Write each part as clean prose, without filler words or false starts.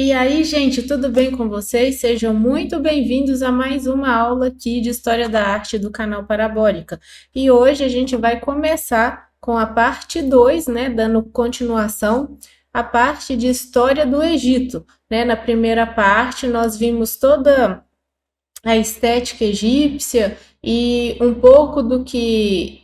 E aí, gente, tudo bem com vocês? Sejam muito bem-vindos a mais uma aula aqui de História da Arte do canal Parabólica. E hoje a gente vai começar com a parte 2, né, dando continuação à parte de História do Egito, né? Na primeira parte nós vimos toda a estética egípcia e um pouco do que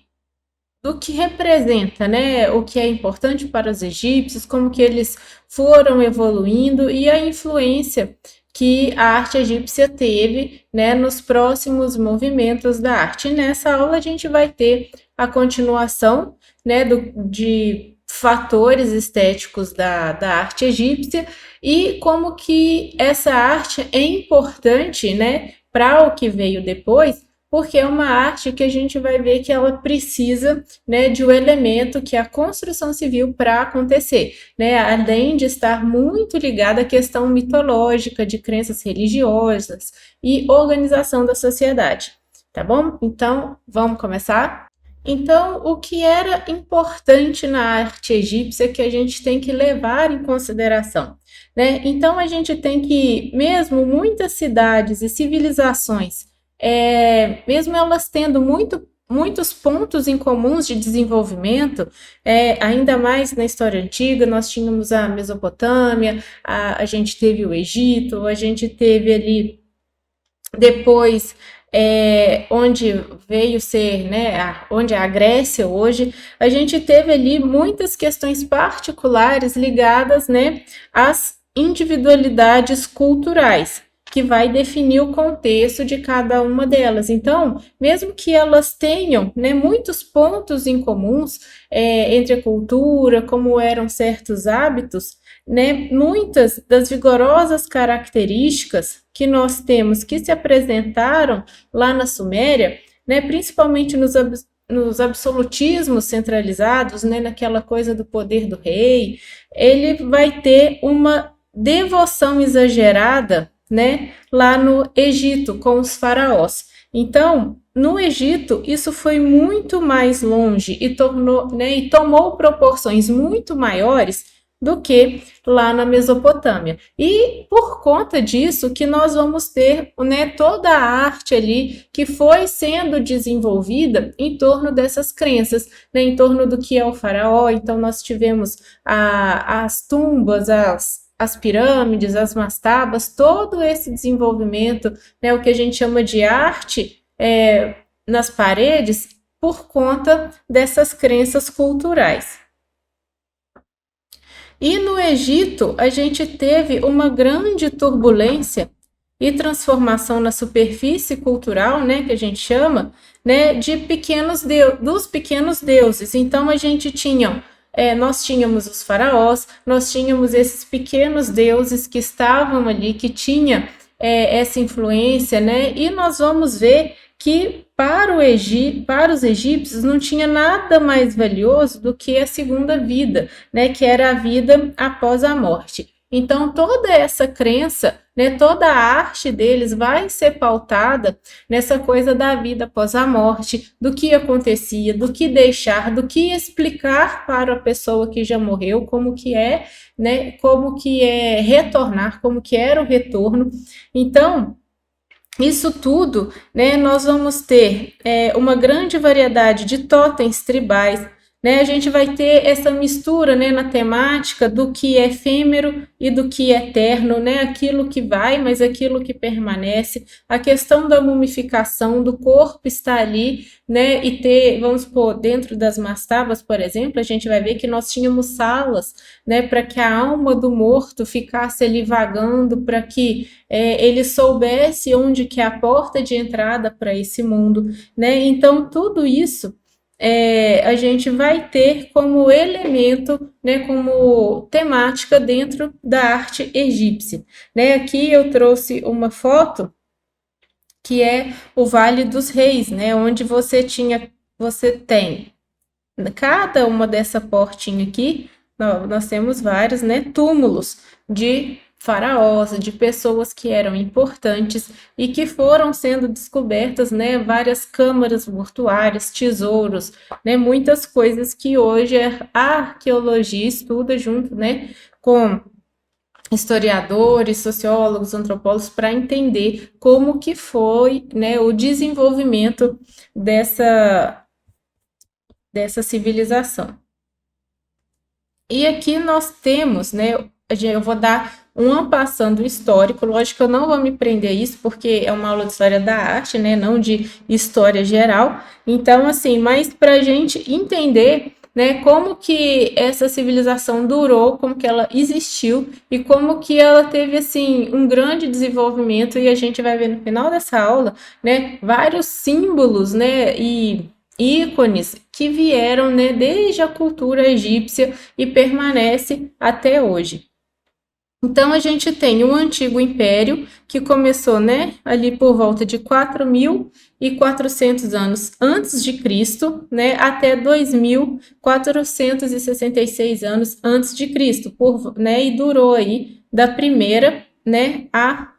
representa, né, o que é importante para os egípcios, como que eles foram evoluindo e a influência que a arte egípcia teve, né, nos próximos movimentos da arte. E nessa aula a gente vai ter a continuação, né, de fatores estéticos da arte egípcia e como que essa arte é importante, né, para o que veio depois, porque é uma arte que a gente vai ver que ela precisa, né, de um elemento que é a construção civil para acontecer, né, além de estar muito ligada à questão mitológica de crenças religiosas e organização da sociedade, tá bom? Então, vamos começar? Então, o que era importante na arte egípcia que a gente tem que levar em consideração, né? Então, a gente tem que, mesmo muitas cidades e civilizações mesmo elas tendo muitos pontos em comuns de desenvolvimento, ainda mais na história antiga, nós tínhamos a Mesopotâmia, a gente teve o Egito, a gente teve ali depois onde veio ser, né, onde é a Grécia hoje, a gente teve ali muitas questões particulares ligadas, né, às individualidades culturais, que vai definir o contexto de cada uma delas. Então, mesmo que elas tenham, né, muitos pontos em comuns entre a cultura, como eram certos hábitos, né, muitas das vigorosas características que nós temos que se apresentaram lá na Suméria, né, principalmente nos absolutismos centralizados, né, naquela coisa do poder do rei, ele vai ter uma devoção exagerada, né, lá no Egito com os faraós. Então, no Egito, isso foi muito mais longe e tomou proporções muito maiores do que lá na Mesopotâmia. E por conta disso que nós vamos ter, né, toda a arte ali que foi sendo desenvolvida em torno dessas crenças, né, em torno do que é o faraó. Então nós tivemos as tumbas, as pirâmides, as mastabas, todo esse desenvolvimento, né, o que a gente chama de arte nas paredes, por conta dessas crenças culturais. E no Egito, a gente teve uma grande turbulência e transformação na superfície cultural, né, que a gente chama, né, dos pequenos deuses. Então a gente tinha, nós tínhamos os faraós, nós tínhamos esses pequenos deuses que estavam ali, que tinha essa influência, né, e nós vamos ver que para os egípcios não tinha nada mais valioso do que a segunda vida, né, que era a vida após a morte. Então, toda essa crença, né, toda a arte deles vai ser pautada nessa coisa da vida após a morte, do que acontecia, do que deixar, do que explicar para a pessoa que já morreu como que é, né, como que é retornar, como que era o retorno. Então, isso tudo, né, nós vamos ter uma grande variedade de totens tribais, né, a gente vai ter essa mistura, né, na temática do que é efêmero e do que é eterno, né, aquilo que vai, mas aquilo que permanece, a questão da mumificação, do corpo estar ali, né, e ter, vamos supor, dentro das mastabas, por exemplo, a gente vai ver que nós tínhamos salas, né, para que a alma do morto ficasse ali vagando, para que ele soubesse onde que é a porta de entrada para esse mundo, né? Então, tudo isso a gente vai ter como elemento, né, como temática dentro da arte egípcia, né? Aqui eu trouxe uma foto que é o Vale dos Reis, né? Onde você tem cada uma dessa portinha aqui, nós temos vários, né, túmulos de faraós, de pessoas que eram importantes e que foram sendo descobertas, né, várias câmaras mortuárias, tesouros, né, muitas coisas que hoje a arqueologia estuda junto, né, com historiadores, sociólogos, antropólogos, para entender como que foi, né, o desenvolvimento dessa civilização. E aqui nós temos, né, eu vou dar um ampassando histórico, lógico que eu não vou me prender a isso, porque é uma aula de história da arte, né, não de história geral, então, assim, mas para a gente entender, né, como que essa civilização durou, como que ela existiu e como que ela teve, assim, um grande desenvolvimento, e a gente vai ver no final dessa aula, né, vários símbolos, né, e ícones que vieram, né, desde a cultura egípcia e permanece até hoje. Então a gente tem o Antigo Império, que começou, né, ali por volta de 4.400 anos antes de Cristo, né, até 2.466 anos antes de Cristo, né, e durou aí da primeira, né, a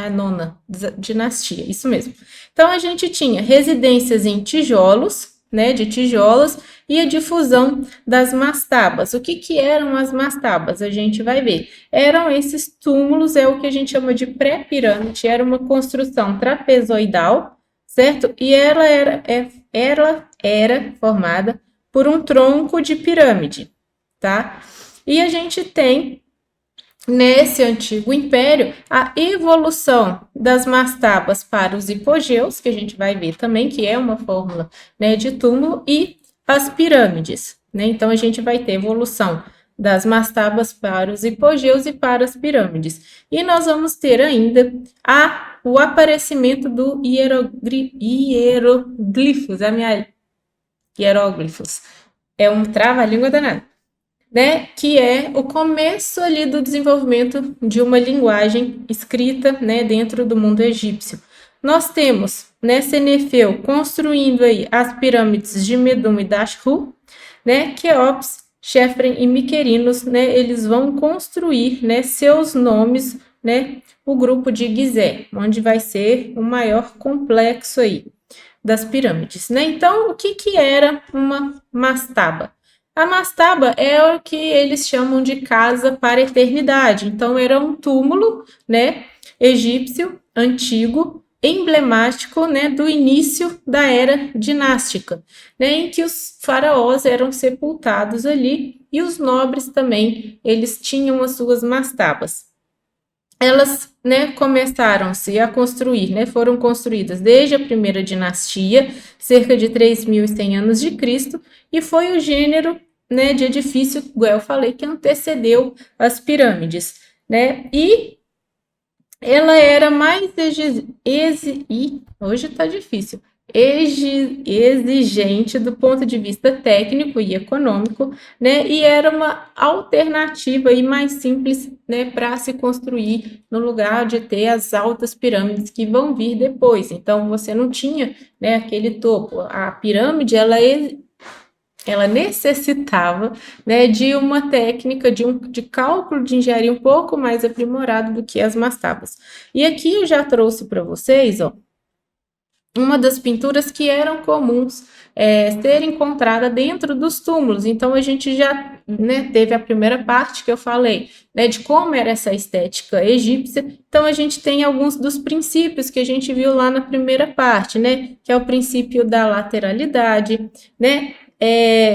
nona dinastia, isso mesmo. Então a gente tinha residências em tijolos, né, de tijolos, e a difusão das mastabas. O que que eram as mastabas? A gente vai ver. Eram esses túmulos, é o que a gente chama de pré-pirâmide, era uma construção trapezoidal, certo? E ela era formada por um tronco de pirâmide, tá? E a gente tem nesse antigo império, a evolução das mastabas para os hipogeus, que a gente vai ver também, que é uma fórmula, né, de túmulo, e as pirâmides, né? Então a gente vai ter evolução das mastabas para os hipogeus e para as pirâmides. E nós vamos ter ainda o aparecimento do hieroglifos, hieróglifos. É um trava-língua danado, né, que é o começo ali do desenvolvimento de uma linguagem escrita, né, dentro do mundo egípcio. Nós temos, né, Senefeu construindo aí as pirâmides de Medum e Dashru, né, Queops, Chefren e Miquerinos, né, eles vão construir, né, seus nomes, né, o grupo de Gizé, onde vai ser o maior complexo aí das pirâmides, né? Então, o que que era uma mastaba? A mastaba é o que eles chamam de casa para a eternidade. Então, era um túmulo, né, egípcio antigo, emblemático, né, do início da era dinástica, né, em que os faraós eram sepultados ali e os nobres também, eles tinham as suas mastabas. Elas, né, começaram-se a construir, né, foram construídas desde a primeira dinastia, cerca de 3.100 anos de Cristo, e foi o gênero, né, de edifício, igual eu falei, que antecedeu as pirâmides, né, e ela era mais hoje está difícil, exigente do ponto de vista técnico e econômico, né? E era uma alternativa e mais simples, né, para se construir no lugar de ter as altas pirâmides que vão vir depois. Então você não tinha, né, aquele topo. A pirâmide ela necessitava, né, de uma técnica de cálculo de engenharia um pouco mais aprimorado do que as mastabas. E aqui eu já trouxe para vocês, ó, uma das pinturas que eram comuns ser encontrada dentro dos túmulos. Então a gente já, né, teve a primeira parte que eu falei, né, de como era essa estética egípcia. Então a gente tem alguns dos princípios que a gente viu lá na primeira parte, né, que é o princípio da lateralidade, né,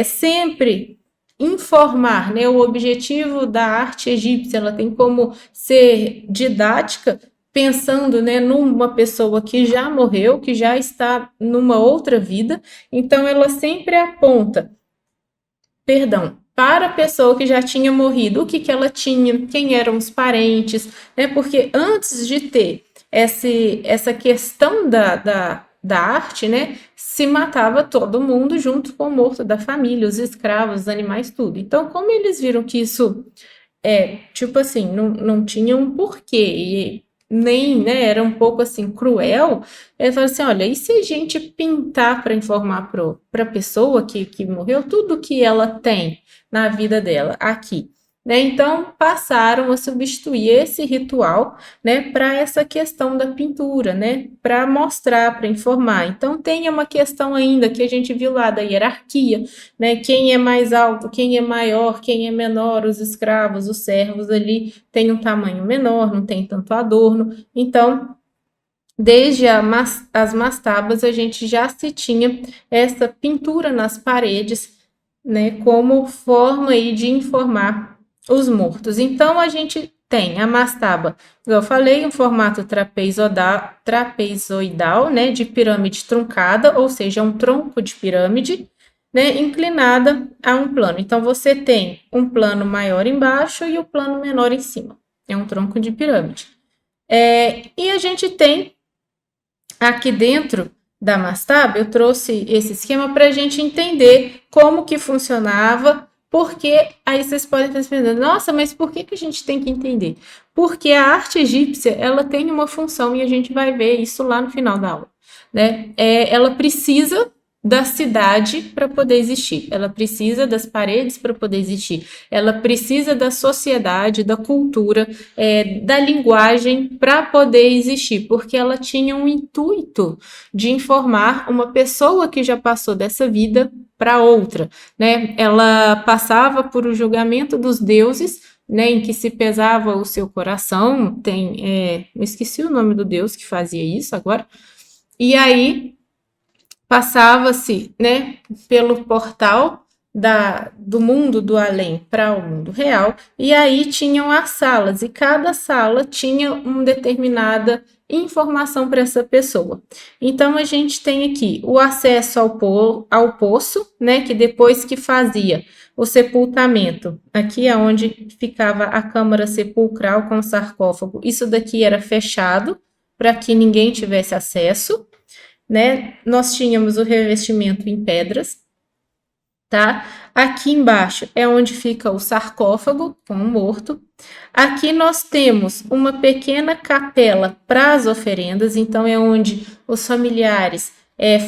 sempre informar, né, o objetivo da arte egípcia, ela tem como ser didática, pensando, né, numa pessoa que já morreu, que já está numa outra vida, então ela sempre aponta, perdão, para a pessoa que já tinha morrido, o que que ela tinha, quem eram os parentes, né, porque antes de ter essa questão da arte, né, se matava todo mundo junto com o morto da família, os escravos, os animais, tudo. Então, como eles viram que isso tipo assim, não tinha um porquê, e nem, né, era um pouco assim cruel. Ele falou assim: olha, e se a gente pintar para informar para a pessoa que morreu tudo que ela tem na vida dela aqui? né? Então passaram a substituir esse ritual, né, para essa questão da pintura, né, para mostrar, para informar. Então tem uma questão ainda que a gente viu lá da hierarquia, né? Quem é mais alto, quem é maior, quem é menor, os escravos, os servos ali têm um tamanho menor, não tem tanto adorno. Então desde as mastabas, a gente já se tinha essa pintura nas paredes, né, como forma aí de informar os mortos. Então, a gente tem a mastaba, como eu falei, um formato trapezoidal, né, de pirâmide truncada, ou seja, um tronco de pirâmide, né, inclinada a um plano. Então, você tem um plano maior embaixo e o plano menor em cima. É um tronco de pirâmide. E a gente tem aqui dentro da Mastaba, eu trouxe esse esquema para a gente entender como que funcionava, porque aí vocês podem estar pensando, nossa, mas por que a gente tem que entender? Porque a arte egípcia, ela tem uma função e a gente vai ver isso lá no final da aula, né? Ela precisa da cidade para poder existir, ela precisa das paredes para poder existir, ela precisa da sociedade, da cultura, da linguagem para poder existir, porque ela tinha um intuito de informar uma pessoa que já passou dessa vida para outra, né? Ela passava por o julgamento dos deuses, né, em que se pesava o seu coração. Eu esqueci o nome do deus que fazia isso agora. E aí passava-se, né, pelo portal do mundo do além para o mundo real, e aí tinham as salas, e cada sala tinha uma determinada informação para essa pessoa. Então, a gente tem aqui o acesso ao poço, né, que depois que fazia o sepultamento, aqui é onde ficava a câmara sepulcral com o sarcófago, isso daqui era fechado para que ninguém tivesse acesso, né? Nós tínhamos o revestimento em pedras, tá? Aqui embaixo é onde fica o sarcófago com o morto. Aqui nós temos uma pequena capela para as oferendas, então é onde os familiares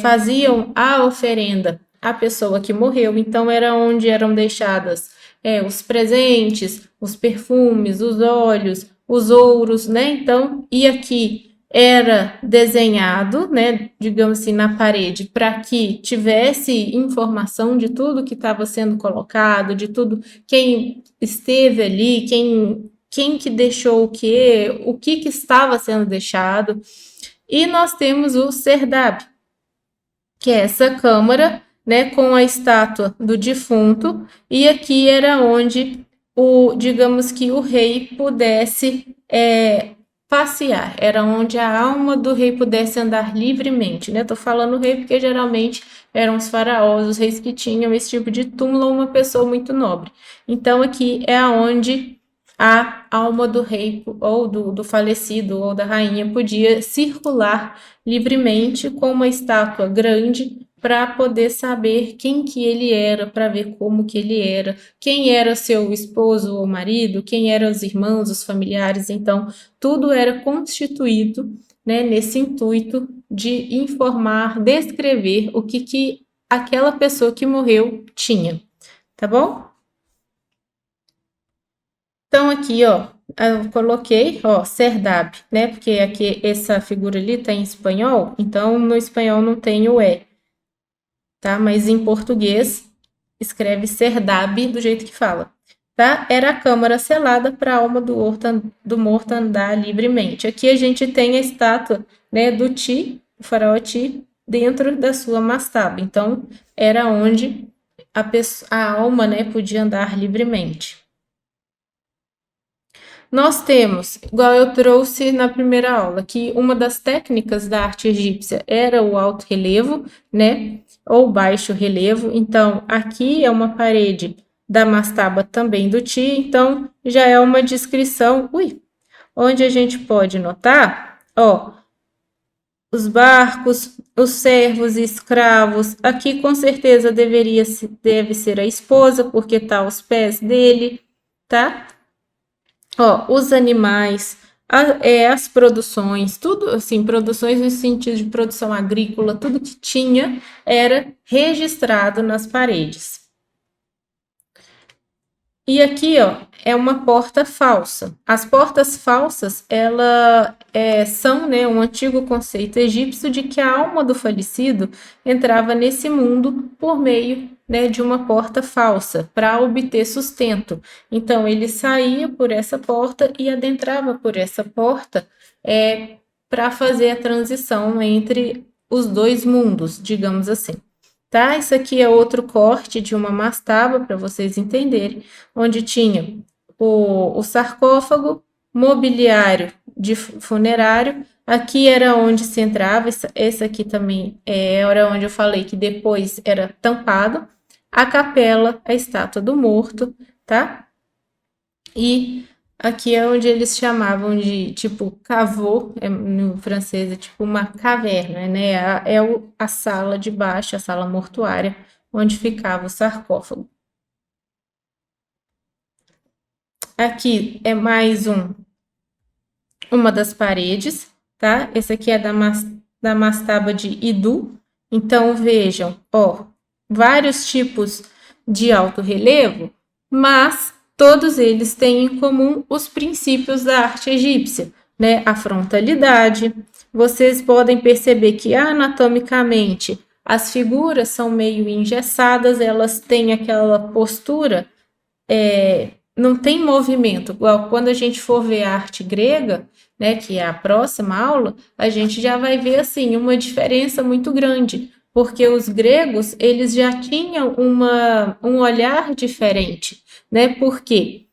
faziam a oferenda à pessoa que morreu, então era onde eram deixadas os presentes, os perfumes, os óleos, os ouros, né? Então, e aqui era desenhado, né, digamos assim, na parede, para que tivesse informação de tudo que estava sendo colocado, de tudo, quem esteve ali, quem que deixou o que estava sendo deixado. E nós temos o Serdab, que é essa câmara, né, com a estátua do defunto, e aqui era onde digamos que o rei pudesse passear, era onde a alma do rei pudesse andar livremente, né? Tô falando rei porque geralmente eram os faraós, os reis que tinham esse tipo de túmulo, uma pessoa muito nobre. Então aqui é aonde a alma do rei ou do falecido ou da rainha podia circular livremente com uma estátua grande para poder saber quem que ele era, para ver como que ele era, quem era seu esposo ou marido, quem eram os irmãos, os familiares. Então, tudo era constituído, né, nesse intuito de informar, descrever o que aquela pessoa que morreu tinha, tá bom? Então, aqui, ó, eu coloquei, ó, Serdab, né? Porque aqui essa figura ali tá em espanhol, então no espanhol não tem o E, tá? Mas em português escreve Serdab do jeito que fala, tá? Era a câmara selada para a alma do morto andar livremente. Aqui a gente tem a estátua, né, do Ti, o faraó Ti, dentro da sua mastaba. Então, era onde a alma, né, podia andar livremente. Nós temos, igual eu trouxe na primeira aula, que uma das técnicas da arte egípcia era o alto relevo, né? Ou baixo relevo. Então, aqui é uma parede da mastaba também do Ti, então já é uma descrição, onde a gente pode notar, ó, os barcos, os servos e escravos. Aqui com certeza deve ser a esposa, porque tá aos pés dele, tá? Ó, os animais, as produções, tudo assim, produções no sentido de produção agrícola, tudo que tinha era registrado nas paredes. E aqui, ó, é uma porta falsa. As portas falsas, são, né, um antigo conceito egípcio de que a alma do falecido entrava nesse mundo por meio, né, de uma porta falsa para obter sustento. Então, ele saía por essa porta e adentrava por essa porta para fazer a transição entre os dois mundos, digamos assim. Tá? Isso aqui é outro corte de uma mastaba, para vocês entenderem, onde tinha o sarcófago, mobiliário de funerário. Aqui era onde se entrava, esse aqui também era onde eu falei que depois era tampado. A capela, a estátua do morto, tá? E aqui é onde eles chamavam de, tipo, caveau, no francês, é tipo uma caverna, né? A sala de baixo, a sala mortuária, onde ficava o sarcófago. Aqui é mais uma das paredes, tá? Esse aqui é da mastaba de Idu. Então, vejam, ó, vários tipos de alto relevo, mas todos eles têm em comum os princípios da arte egípcia, né? A frontalidade. Vocês podem perceber que anatomicamente as figuras são meio engessadas, elas têm aquela postura, não tem movimento. Igual quando a gente for ver a arte grega, né, que é a próxima aula, a gente já vai ver assim uma diferença muito grande, porque os gregos eles já tinham um olhar diferente, né? Porque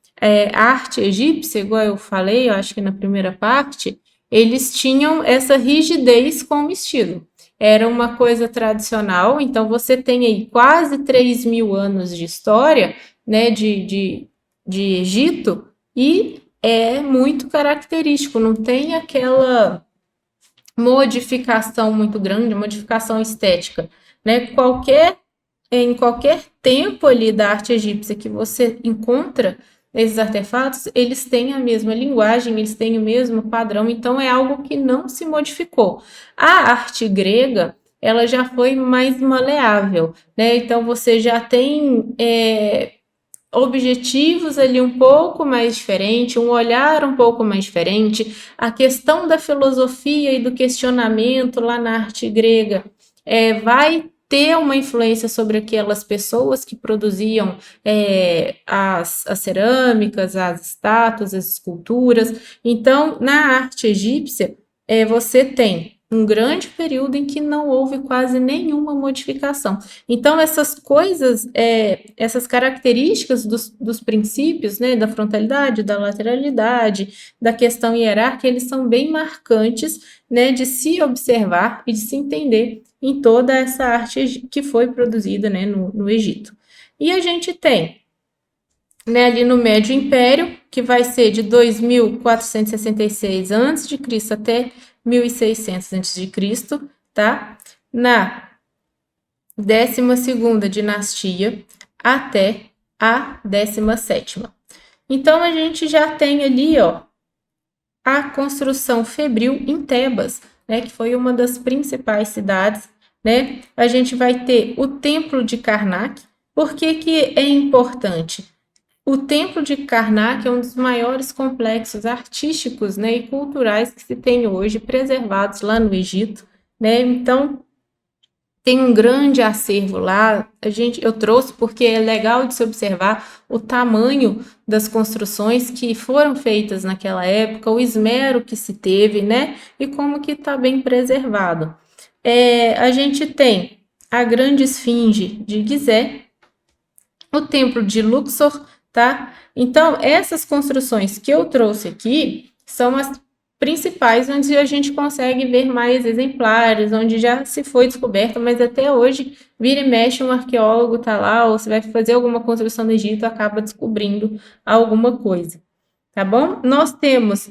a arte egípcia, igual eu falei, eu acho que na primeira parte, eles tinham essa rigidez como estilo. Era uma coisa tradicional, então você tem aí quase 3.000 anos de história, né, de Egito, e é muito característico, não tem aquela modificação muito grande, modificação estética, né? Em qualquer tempo ali da arte egípcia que você encontra esses artefatos, eles têm a mesma linguagem, eles têm o mesmo padrão, então é algo que não se modificou. A arte grega, ela já foi mais maleável, né? Então você já tem objetivos ali um pouco mais diferente, um olhar um pouco mais diferente, a questão da filosofia e do questionamento lá na arte grega vai ter uma influência sobre aquelas pessoas que produziam as cerâmicas, as estátuas, as esculturas. Então, na arte egípcia, você tem um grande período em que não houve quase nenhuma modificação. Então, essas coisas, essas características dos princípios, né, da frontalidade, da lateralidade, da questão hierárquica, eles são bem marcantes, né, de se observar e de se entender em toda essa arte que foi produzida, né, no Egito. E a gente tem, né, ali no Médio Império, que vai ser de 2.466 a.C. até 1.600 a.C., tá? Na 12ª dinastia até a 17ª. Então, a gente já tem ali, ó, a construção febril em Tebas, né, que foi uma das principais cidades, né? A gente vai ter o Templo de Karnak. Por que que é importante? O Templo de Karnak é um dos maiores complexos artísticos, né, e culturais que se tem hoje, preservados lá no Egito, né? Então, tem um grande acervo lá. Eu trouxe porque é legal de se observar o tamanho das construções que foram feitas naquela época, o esmero que se teve, né? E como que está bem preservado. A gente tem a Grande Esfinge de Gizé, o Templo de Luxor, tá? Então, essas construções que eu trouxe aqui são as principais, onde a gente consegue ver mais exemplares, onde já se foi descoberta, mas até hoje, vira e mexe, um arqueólogo tá lá, ou você vai fazer alguma construção no Egito, acaba descobrindo alguma coisa, tá bom? Nós temos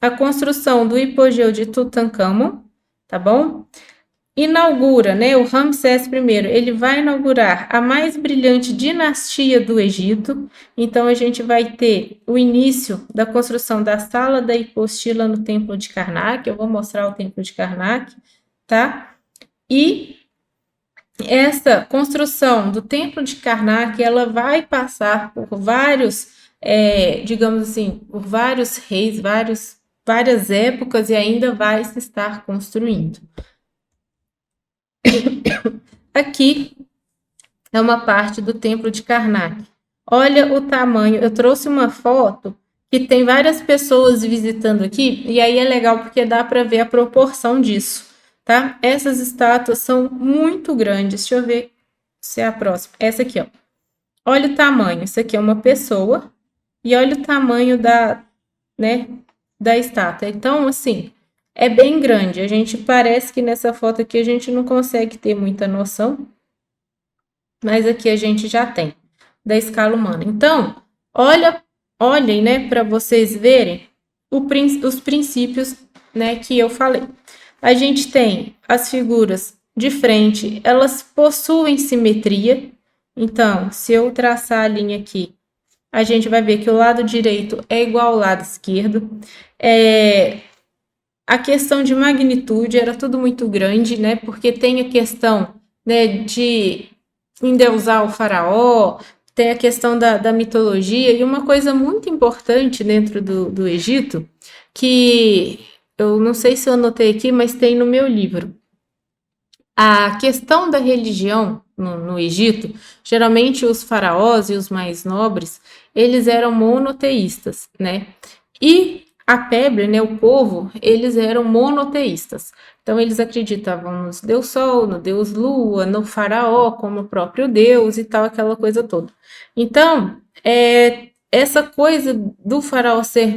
a construção do hipogeu de Tutankhamon, tá bom? Inaugura, né, o Ramsés I, ele vai inaugurar a mais brilhante dinastia do Egito. Então, a gente vai ter o início da construção da Sala da Hipostila no Templo de Karnak. Eu vou mostrar o Templo de Karnak, tá? E essa construção do Templo de Karnak, ela vai passar por vários, digamos assim, por vários reis, várias épocas e ainda vai se estar construindo. Aqui é uma parte do Templo de Karnak. Olha o tamanho. Eu trouxe uma foto que tem várias pessoas visitando aqui, e aí é legal porque dá para ver a proporção disso, tá? Essas estátuas são muito grandes. Deixa eu ver se é a próxima. Essa aqui, ó. Olha o tamanho. Isso aqui é uma pessoa e olha o tamanho né, da estátua. Então, assim, é bem grande. A gente parece que nessa foto aqui a gente não consegue ter muita noção, mas aqui a gente já tem da escala humana. Então, olhem, né, para vocês verem os princípios, né, que eu falei. A gente tem as figuras de frente, elas possuem simetria. Então, se eu traçar a linha aqui, a gente vai ver que o lado direito é igual ao lado esquerdo. A questão de magnitude era tudo muito grande, né? Porque tem a questão, né, de endeusar o faraó, tem a questão da mitologia, e uma coisa muito importante dentro do Egito, que eu não sei se eu anotei aqui, mas tem no meu livro. A questão da religião no Egito, geralmente os faraós e os mais nobres, eles eram monoteístas, né? E a Peble, né, o povo, eles eram monoteístas. Então, eles acreditavam no Deus Sol, no Deus Lua, no faraó como o próprio Deus e tal, aquela coisa toda. Então, essa coisa do faraó ser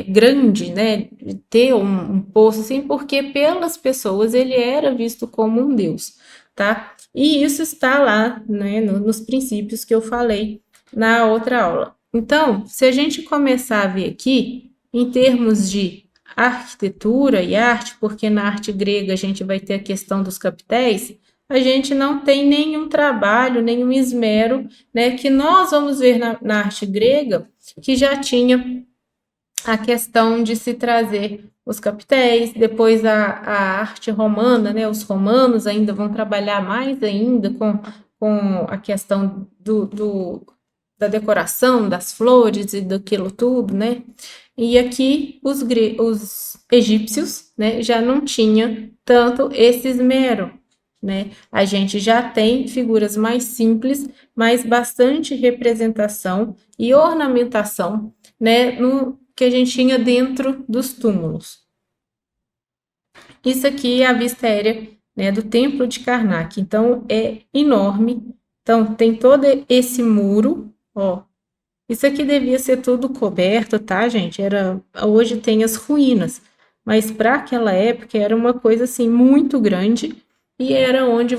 grande, né, de ter um poço assim, porque pelas pessoas ele era visto como um deus, tá? E isso está lá, né, nos princípios que eu falei na outra aula. Então, se a gente começar a ver aqui, em termos de arquitetura e arte, porque na arte grega a gente vai ter a questão dos capitéis, a gente não tem nenhum trabalho, nenhum esmero, né, que nós vamos ver na arte grega, que já tinha a questão de se trazer os capitéis, depois a arte romana, né, os romanos ainda vão trabalhar mais ainda com a questão da decoração, das flores e daquilo tudo, né? E aqui os egípcios, né, já não tinham tanto esse esmero, né? A gente já tem figuras mais simples, mas bastante representação e ornamentação, né, no que a gente tinha dentro dos túmulos. Isso aqui é a vista aérea, né, do Templo de Karnak. Então, é enorme. Então, tem todo esse muro, ó. Isso aqui devia ser tudo coberto, tá, gente? Hoje tem as ruínas, mas para aquela época era uma coisa assim muito grande e era onde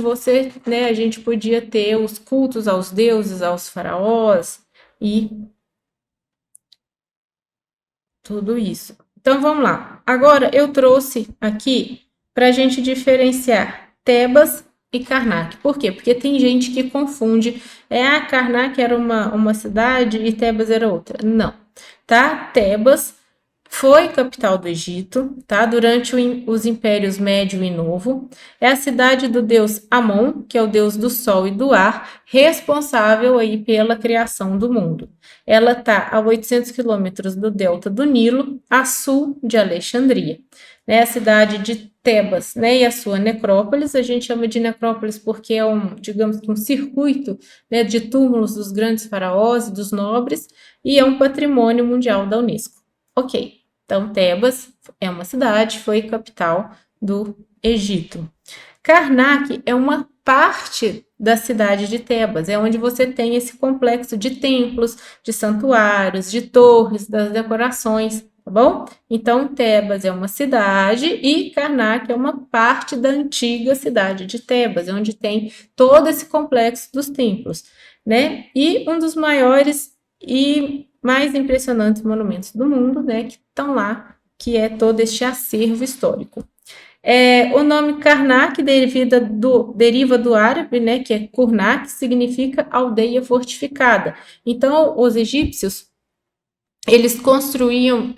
né, a gente podia ter os cultos aos deuses, aos faraós e tudo isso. Então vamos lá. Agora eu trouxe aqui para a gente diferenciar Tebas e Karnak. Por quê? Porque tem gente que confunde. Karnak era uma cidade e Tebas era outra. Não, tá? Tebas foi capital do Egito, tá? Durante os impérios Médio e Novo. É a cidade do deus Amon, que é o deus do sol e do ar, responsável aí pela criação do mundo. Ela está a 800 quilômetros do delta do Nilo, a sul de Alexandria. Né? A cidade de Tebas, né? E a sua necrópolis, a gente chama de necrópolis porque é digamos que um circuito, né, de túmulos dos grandes faraós e dos nobres, e é um patrimônio mundial da Unesco. Ok, então Tebas é uma cidade, foi capital do Egito. Karnak é uma parte da cidade de Tebas, é onde você tem esse complexo de templos, de santuários, de torres, das decorações, tá bom? Então, Tebas é uma cidade e Karnak é uma parte da antiga cidade de Tebas, onde tem todo esse complexo dos templos, né? E um dos maiores e mais impressionantes monumentos do mundo, né, que estão lá, que é todo este acervo histórico. O nome Karnak deriva do árabe, né, que é Kurnak, que significa aldeia fortificada. Então, os egípcios, eles construíam,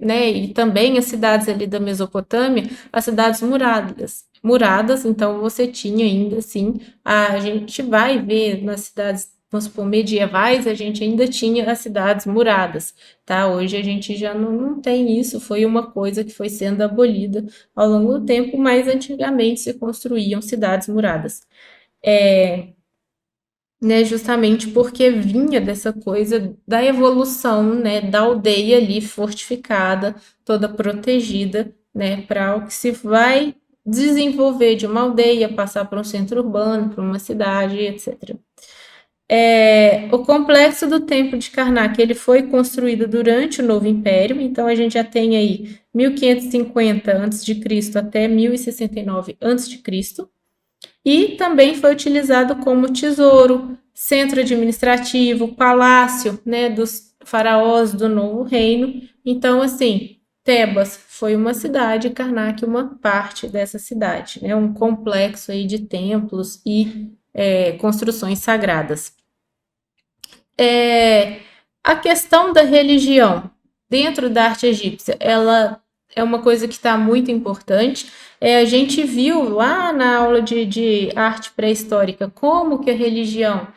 né, e também as cidades ali da Mesopotâmia, as cidades muradas. muradas, então você tinha ainda assim, a gente vai ver nas cidades, vamos supor, medievais, a gente ainda tinha as cidades muradas, tá? Hoje a gente já não tem isso, foi uma coisa que foi sendo abolida ao longo do tempo, mas antigamente se construíam cidades muradas. Né, justamente porque vinha dessa coisa da evolução, né, da aldeia ali fortificada, toda protegida, né, para o que se vai desenvolver de uma aldeia, passar para um centro urbano, para uma cidade, etc. O complexo do Templo de Karnak ele foi construído durante o Novo Império, então a gente já tem aí 1550 a.C. até 1069 a.C. E também foi utilizado como tesouro, centro administrativo, palácio, né, dos faraós do Novo Reino. Então, assim, Tebas foi uma cidade, Karnak uma parte dessa cidade, né, um complexo aí de templos e construções sagradas. A questão da religião dentro da arte egípcia, ela é uma coisa que está muito importante. A gente viu lá na aula de arte pré-histórica como que a religião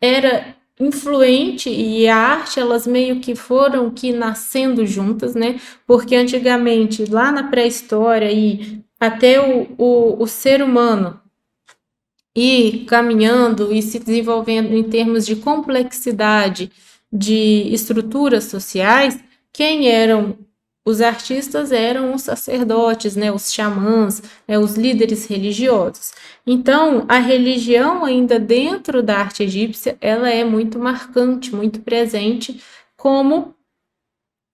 era influente e a arte, elas meio que foram que nascendo juntas, né? Porque antigamente, lá na pré-história e até o ser humano ir caminhando e se desenvolvendo em termos de complexidade de estruturas sociais, quem eram os artistas eram os sacerdotes, né, os xamãs, né, os líderes religiosos. Então, a religião ainda dentro da arte egípcia, ela é muito marcante, muito presente como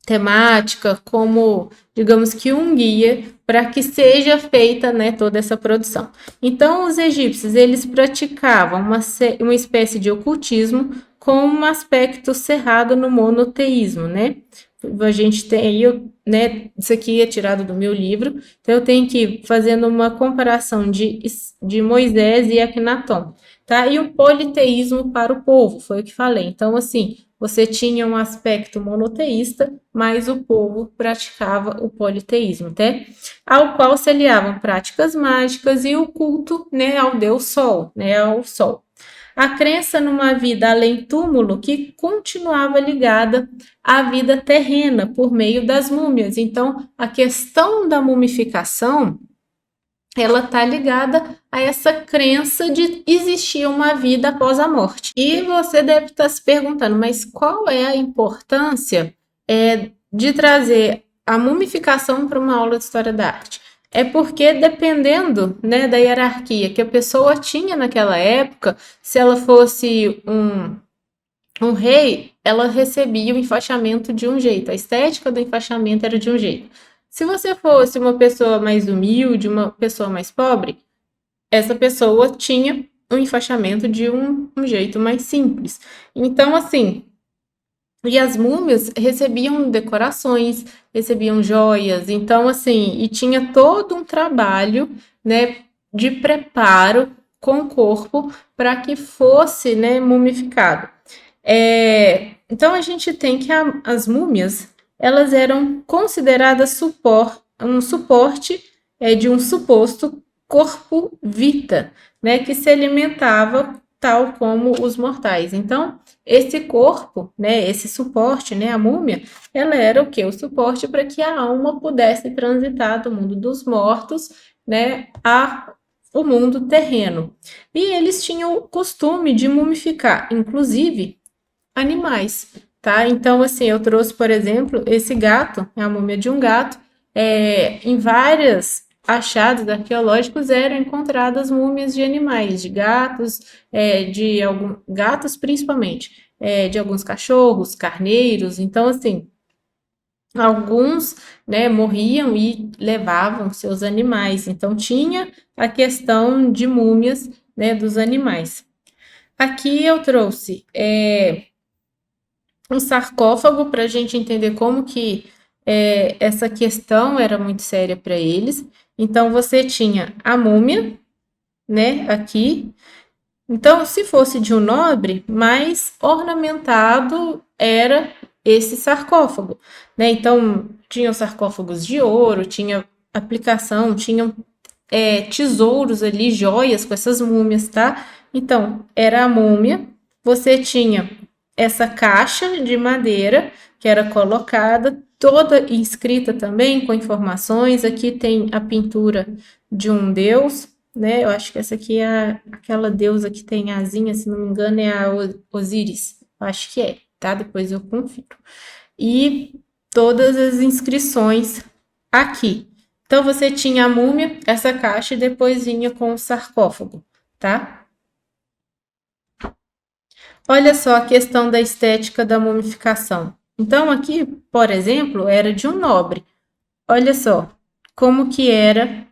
temática, como, digamos que um guia para que seja feita, né, toda essa produção. Então, os egípcios, eles praticavam uma espécie de ocultismo com um aspecto cerrado no monoteísmo, né? A gente tem aí, né, isso aqui é tirado do meu livro, então eu tenho que ir fazendo uma comparação de Moisés e Akhenaton, tá? E o politeísmo para o povo, foi o que falei. Então, assim, você tinha um aspecto monoteísta, mas o povo praticava o politeísmo, até ao qual se aliavam práticas mágicas e o culto, né, ao deus Sol, né, ao Sol. A crença numa vida além túmulo que continuava ligada à vida terrena por meio das múmias. Então, a questão da mumificação ela está ligada a essa crença de existir uma vida após a morte. E você deve estar se perguntando, mas qual é a importância de trazer a mumificação para uma aula de história da arte? É porque dependendo, né, da hierarquia que a pessoa tinha naquela época, se ela fosse um rei, ela recebia o enfaixamento de um jeito, a estética do enfaixamento era de um jeito. Se você fosse uma pessoa mais humilde, uma pessoa mais pobre, essa pessoa tinha um enfaixamento de um jeito mais simples. Então, assim, e as múmias recebiam decorações, recebiam joias, então, assim, e tinha todo um trabalho, né, de preparo com o corpo para que fosse, né, mumificado. Então a gente tem que as múmias elas eram consideradas um suporte de um suposto corpo vita, né, que se alimentava tal como os mortais. Então esse corpo, né, esse suporte, né, a múmia, ela era o que? O suporte para que a alma pudesse transitar do mundo dos mortos, né, a o mundo terreno. E eles tinham o costume de mumificar, inclusive animais, tá? Então, assim, eu trouxe, por exemplo, esse gato, é a múmia de um gato, em vários achados arqueológicos eram encontradas múmias de animais, de gatos, gatos principalmente, de alguns cachorros, carneiros, então, assim, alguns, né, morriam e levavam seus animais, então tinha a questão de múmias, né, dos animais. Aqui eu trouxe um sarcófago para a gente entender como que essa questão era muito séria para eles. Então, você tinha a múmia, né, aqui. Então, se fosse de um nobre, mais ornamentado era esse sarcófago, né? Então, tinham sarcófagos de ouro, tinha aplicação, tinham tesouros ali, joias com essas múmias, tá? Então, era a múmia, você tinha essa caixa de madeira que era colocada, toda inscrita também com informações. Aqui tem a pintura de um deus, né? Eu acho que essa aqui é aquela deusa que tem asinha, se não me engano, é a Osíris. Eu acho que é, tá? Depois eu confiro. E todas as inscrições aqui. Então você tinha a múmia, essa caixa e depois vinha com o sarcófago, tá? Olha só a questão da estética da mumificação. Então aqui, por exemplo, era de um nobre. Olha só como que era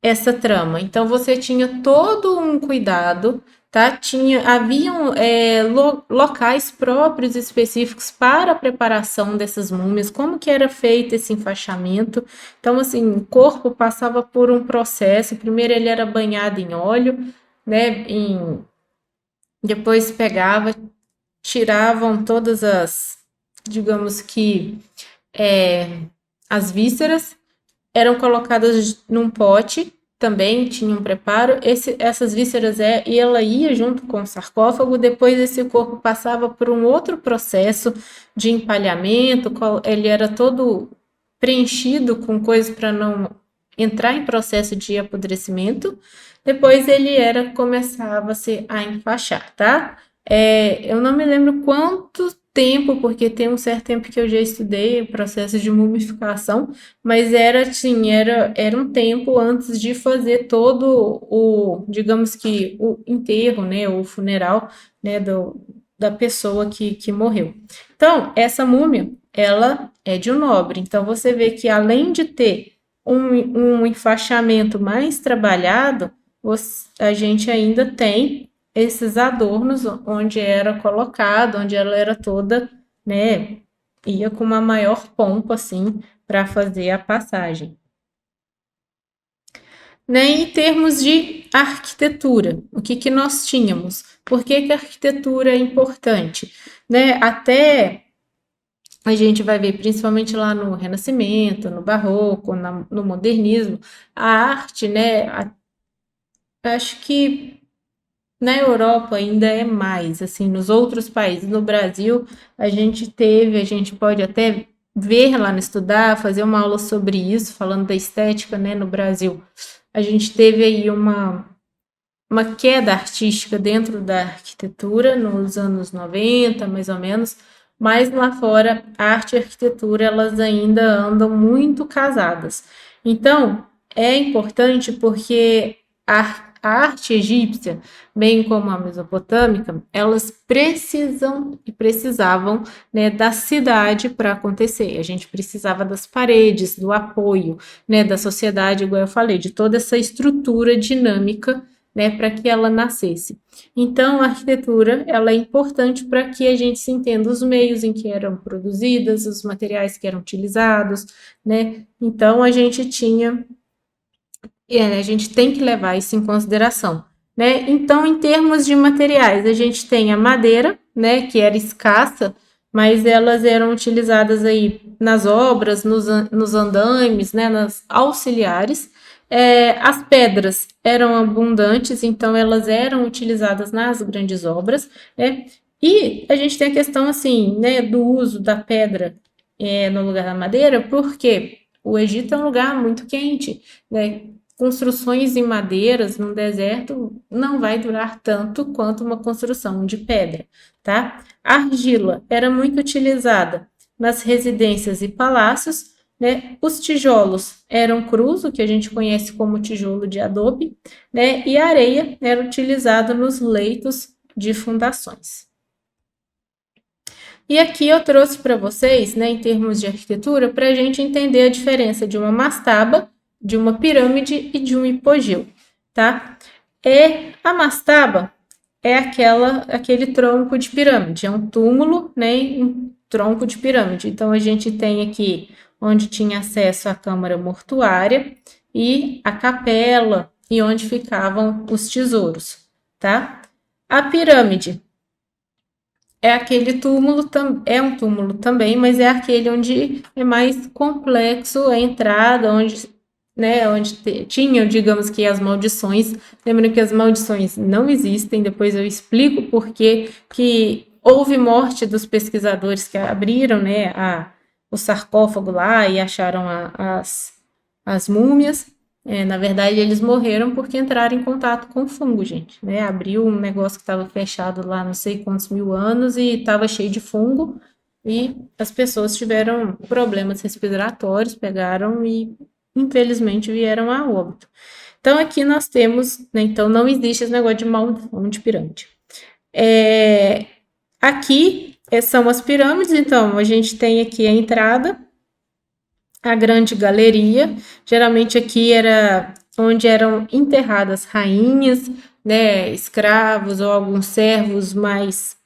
essa trama. Então você tinha todo um cuidado, tá? Haviam locais próprios específicos para a preparação dessas múmias, como que era feito esse enfaixamento. Então assim, o corpo passava por um processo. Primeiro ele era banhado em óleo, né? Depois pegava, tiravam todas as, digamos que, as vísceras, eram colocadas num pote, também tinha um preparo. Essas vísceras, ela ia junto com o sarcófago, depois esse corpo passava por um outro processo de empalhamento, ele era todo preenchido com coisas para não entrar em processo de apodrecimento. Depois começava-se a enfaixar, tá? Eu não me lembro quanto tempo, porque tem um certo tempo que eu já estudei o processo de mumificação, mas era assim, era um tempo antes de fazer todo o, digamos que, o enterro, né, o funeral, né, da pessoa que morreu. Então, essa múmia, ela é de um nobre. Então, você vê que além de ter um enfaixamento mais trabalhado, a gente ainda tem esses adornos onde era colocado, onde ela era toda, né, ia com uma maior pompa, assim, para fazer a passagem. Né, em termos de arquitetura, o que nós tínhamos? Por que a arquitetura é importante? Né, até a gente vai ver, principalmente lá no Renascimento, no Barroco, no Modernismo, a arte, né, acho que na Europa ainda é mais, assim, nos outros países. No Brasil, a gente pode até ver lá no Estudar, fazer uma aula sobre isso, falando da estética, né, no Brasil. A gente teve aí uma queda artística dentro da arquitetura nos anos 90, mais ou menos, mas lá fora, a arte e a arquitetura, elas ainda andam muito casadas. Então, é importante porque a arte egípcia, bem como a mesopotâmica, elas precisam e precisavam, né, da cidade para acontecer. A gente precisava das paredes, do apoio, né, da sociedade, igual eu falei, de toda essa estrutura dinâmica, né, para que ela nascesse. Então, a arquitetura, ela é importante para que a gente se entenda os meios em que eram produzidas, os materiais que eram utilizados, né? Então, a gente tem que levar isso em consideração, né? Então, em termos de materiais, a gente tem a madeira, né, que era escassa, mas elas eram utilizadas aí nas obras, nos andaimes, né, nas auxiliares. As pedras eram abundantes, então elas eram utilizadas nas grandes obras, né? E a gente tem a questão assim, né, do uso da pedra no lugar da madeira, porque o Egito é um lugar muito quente, né? Construções em madeiras no deserto não vai durar tanto quanto uma construção de pedra, tá? A argila era muito utilizada nas residências e palácios, né? Os tijolos eram crus, o que a gente conhece como tijolo de adobe, né? E a areia era utilizada nos leitos de fundações. E aqui eu trouxe para vocês, né, em termos de arquitetura, para a gente entender a diferença de uma mastaba, de uma pirâmide e de um hipogeu, tá? A mastaba é aquele tronco de pirâmide, é um túmulo, né, um tronco de pirâmide. Então a gente tem aqui onde tinha acesso à câmara mortuária e a capela e onde ficavam os tesouros, tá? A pirâmide é aquele túmulo, é um túmulo também, mas é aquele onde é mais complexo a entrada, onde né, onde tinham, digamos que as maldições. Lembrando que as maldições não existem, depois eu explico por que houve morte dos pesquisadores que abriram, né, o sarcófago lá e acharam as múmias. Na verdade, eles morreram porque entraram em contato com o fungo, gente, né? Abriu um negócio que estava fechado lá não sei quantos mil anos e estava cheio de fungo e as pessoas tiveram problemas respiratórios, pegaram e infelizmente vieram a óbito. Então aqui nós temos, né, então não existe esse negócio de maldição de pirâmide. Aqui são as pirâmides, então a gente tem aqui a entrada, a grande galeria. Geralmente aqui era onde eram enterradas rainhas, né, escravos ou alguns servos mais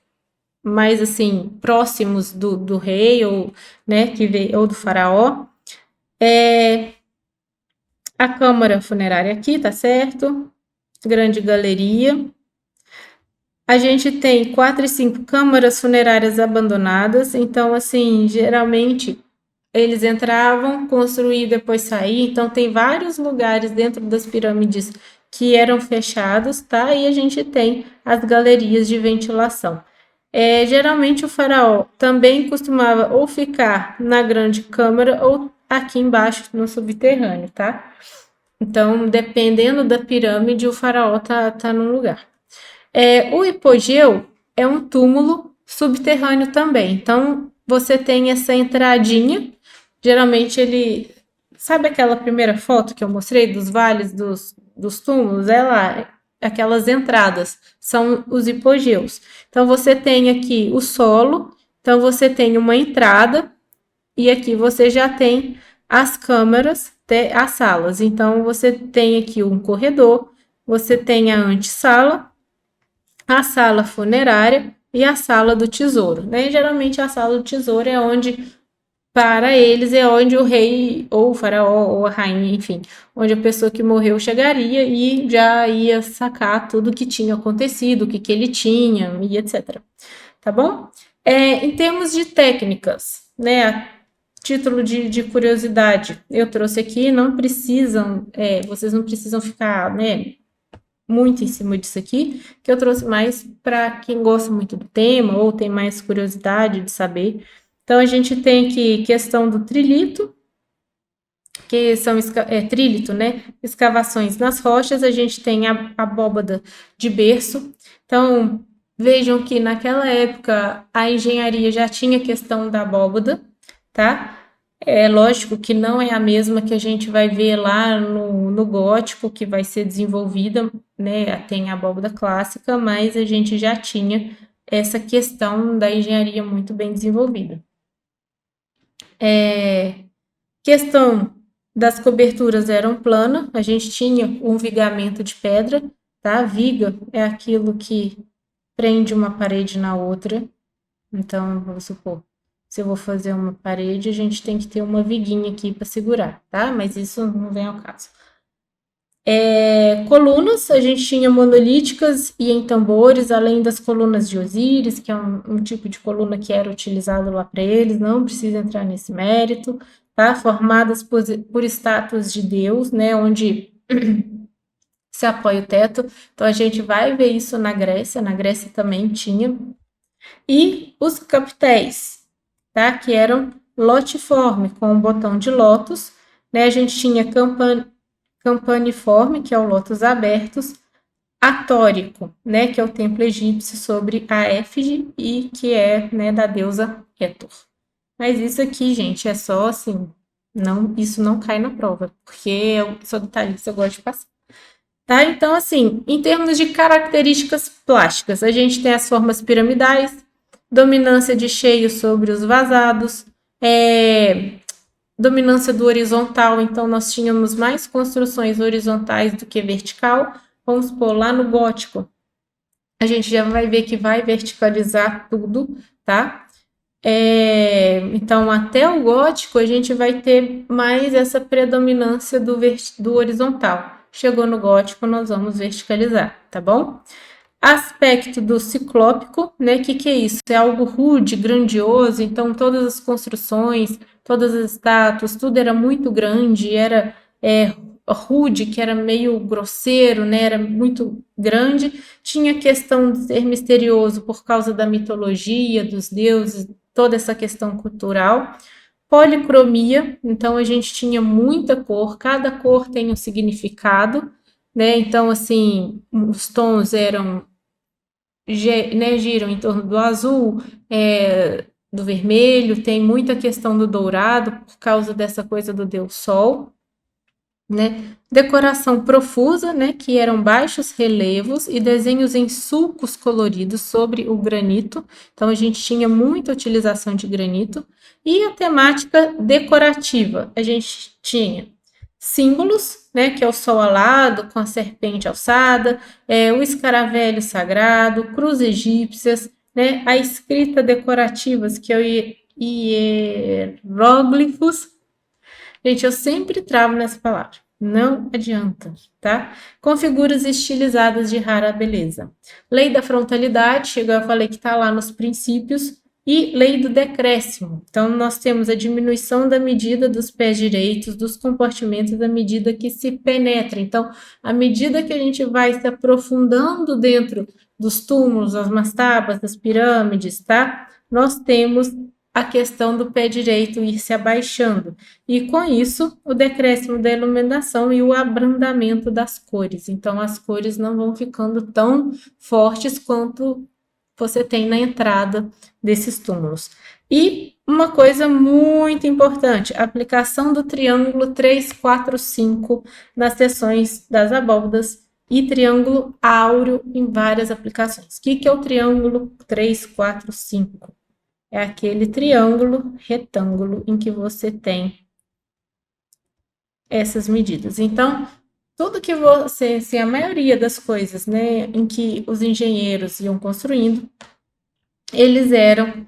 assim próximos do rei ou, né, que veio, ou do faraó. A câmara funerária aqui, tá certo? Grande galeria. A gente tem 4 e 5 câmaras funerárias abandonadas, então assim, geralmente eles entravam, construíam e depois saíam, então tem vários lugares dentro das pirâmides que eram fechados, tá? E a gente tem as galerias de ventilação. Geralmente o faraó também costumava ou ficar na grande câmara ou aqui embaixo no subterrâneo, tá? Então, dependendo da pirâmide, o faraó tá num lugar. O hipogeu é um túmulo subterrâneo também. Então, você tem essa entradinha. Geralmente ele. Sabe aquela primeira foto que eu mostrei dos vales dos túmulos? É lá, aquelas entradas. São os hipogeus. Então, você tem aqui o solo. Então, você tem uma entrada. E aqui você já tem as câmaras, as salas. Então, você tem aqui um corredor. Você tem a antessala, a sala funerária e a sala do tesouro, né? Geralmente a sala do tesouro é onde, para eles, é onde o rei ou o faraó ou a rainha, enfim, onde a pessoa que morreu chegaria e já ia sacar tudo que tinha acontecido, o que ele tinha e etc. Tá bom? Em termos de técnicas, né? Título de curiosidade, eu trouxe aqui, não precisam, vocês não precisam ficar, né, muito em cima disso aqui, que eu trouxe mais para quem gosta muito do tema ou tem mais curiosidade de saber. Então, a gente tem aqui questão do trilito, que são trilito, né? Escavações nas rochas, a gente tem a abóbada de berço. Então, vejam que naquela época a engenharia já tinha questão da abóbada, tá? É lógico que não é a mesma que a gente vai ver lá no gótico, que vai ser desenvolvida, né? Tem a abóbada clássica, mas a gente já tinha essa questão da engenharia muito bem desenvolvida. Questão das coberturas eram plana, a gente tinha um vigamento de pedra, tá? Viga é aquilo que prende uma parede na outra. Então, vamos supor, se eu vou fazer uma parede, a gente tem que ter uma viguinha aqui para segurar, tá? Mas isso não vem ao caso. Colunas, a gente tinha monolíticas e em tambores, além das colunas de Osíris, que é um tipo de coluna que era utilizado lá para eles, não precisa entrar nesse mérito, tá? Formadas por estátuas de Deus, né? Onde se apoia o teto. Então a gente vai ver isso na Grécia também tinha. E os capitéis, tá? Que eram lotiforme, com um botão de lótus, né? A gente tinha campaniforme, que é o lótus abertos, atórico, né? Que é o templo egípcio sobre a Éfige e que é, né, da deusa Hathor. Mas isso aqui, gente, é só assim, não, isso não cai na prova, porque eu sou detalhista, eu gosto de passar. Tá? Então, assim, em termos de características plásticas, a gente tem as formas piramidais, dominância de cheio sobre os vazados, dominância do horizontal, então nós tínhamos mais construções horizontais do que vertical. Vamos supor, lá no gótico, a gente já vai ver que vai verticalizar tudo, tá? Então, até o gótico, a gente vai ter mais essa predominância do horizontal. Chegou no gótico, nós vamos verticalizar, tá bom? Aspecto do ciclópico, né? Que é isso? É algo rude, grandioso, então todas as construções, todas as estátuas, tudo era muito grande, era rude, que era meio grosseiro, né? Era muito grande. Tinha a questão de ser misterioso por causa da mitologia, dos deuses, toda essa questão cultural. Policromia, então a gente tinha muita cor, cada cor tem um significado, né? Então, assim, os tons eram, né, giram em torno do azul, do vermelho, tem muita questão do dourado por causa dessa coisa do Deus Sol, né? Decoração profusa, né, que eram baixos relevos e desenhos em sulcos coloridos sobre o granito. Então a gente tinha muita utilização de granito e a temática decorativa. A gente tinha símbolos, né, que é o sol alado com a serpente alçada, o escaravelho sagrado, cruz egípcias, né, a escrita decorativas, que é o hieróglifos. Gente, eu sempre travo nessa palavra. Não adianta, tá? Com figuras estilizadas de rara beleza. Lei da frontalidade, chegou, eu falei que está lá nos princípios, e lei do decréscimo. Então, nós temos a diminuição da medida dos pés direitos, dos compartimentos, à medida que se penetra. Então, à medida que a gente vai se aprofundando dentro dos túmulos, das mastabas, das pirâmides, tá? Nós temos a questão do pé direito ir se abaixando. E com isso, o decréscimo da iluminação e o abrandamento das cores. Então, as cores não vão ficando tão fortes quanto você tem na entrada desses túmulos. E uma coisa muito importante, a aplicação do triângulo 3, 4, 5 nas seções das abóbadas e triângulo áureo em várias aplicações. O que é o triângulo 3, 4, 5? É aquele triângulo retângulo em que você tem essas medidas. Então, tudo que você, assim, a maioria das coisas, né, em que os engenheiros iam construindo, eles eram